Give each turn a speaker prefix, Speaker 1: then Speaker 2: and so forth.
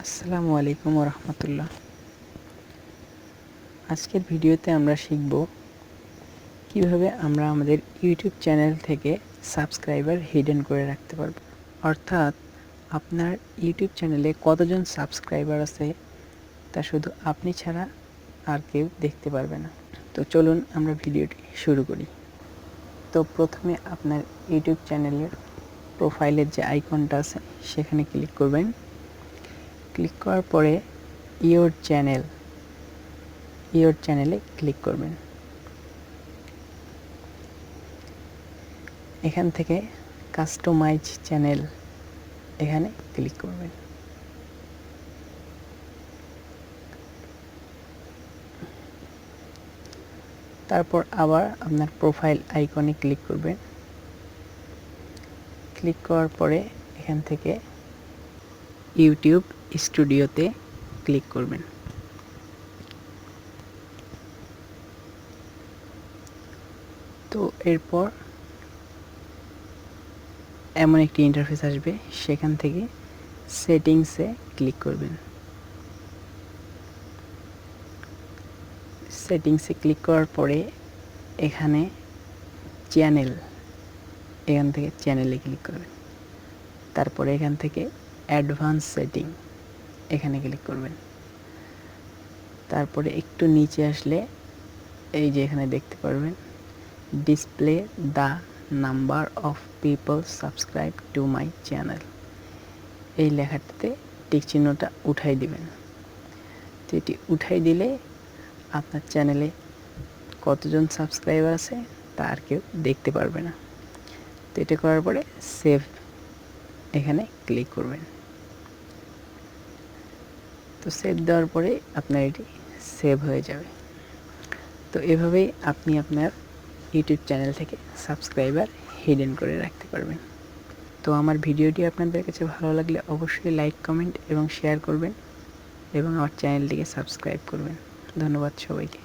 Speaker 1: আসসালামু আলাইকুম ওয়া রাহমাতুল্লাহ। আজকের ভিডিওতে আমরা শিখব কিভাবে আমরা আমাদের ইউটিউব চ্যানেল থেকে সাবস্ক্রাইবার হিডেন করে রাখতে পারব। অর্থাৎ আপনার ইউটিউব চ্যানেলে কতজন সাবস্ক্রাইবার আছে তা শুধু আপনি ছাড়া আর কেউ দেখতে পারবে না। তো চলুন আমরা ভিডিওটি শুরু করি। তো প্রথমে আপনার ইউটিউব চ্যানেলের প্রোফাইলের যে আইকনটা আছে সেখানে ক্লিক করবেন। ক্লিক করার পরে ইওর চ্যানেলে ক্লিক করবেন। এখান থেকে কাস্টমাইজ চ্যানেল এখানে ক্লিক করবেন। তারপর আবার আপনার প্রোফাইল আইকনে ক্লিক করবেন। ক্লিক করার পরে এখান থেকে ইউটিউব স্টুডিওতে ক্লিক করবেন। তো এরপর এমন একটি ইন্টারফেস আসবে, সেখান থেকে সেটিংসে ক্লিক করবেন। সেটিংসে ক্লিক করার পরে এখানে এখান থেকে চ্যানেলে ক্লিক করবেন। তারপরে এখান থেকে অ্যাডভান্স সেটিং এখানে ক্লিক করবেন। তারপরে একটু নিচে আসলে এই যে এখানে দেখতে পারবেন display the number of people subscribe to my channel, এই লেখাটাতে টিক চিহ্নটা উঠাই দিবেন। তো এটি উঠাই দিলে আপনার চ্যানেলে কতজন সাবস্ক্রাইবার আছে তা আর কেউ দেখতে পারবে না। তো এটা করার পরে সেভ এখানে ক্লিক করবেন। তো সেভ দেওয়ার পরে আপনার এটি সেভ হয়ে যাবে। তো এভাবেই আপনি আপনার ইউটিউব চ্যানেল থেকে সাবস্ক্রাইবার হিডেন করে রাখতে পারবেন। তো আমার ভিডিওটি আপনাদের কাছে ভালো লাগলে অবশ্যই লাইক, কমেন্ট এবং শেয়ার করবেন এবং আমার চ্যানেলটিকে সাবস্ক্রাইব করবেন। ধন্যবাদ সবাইকে।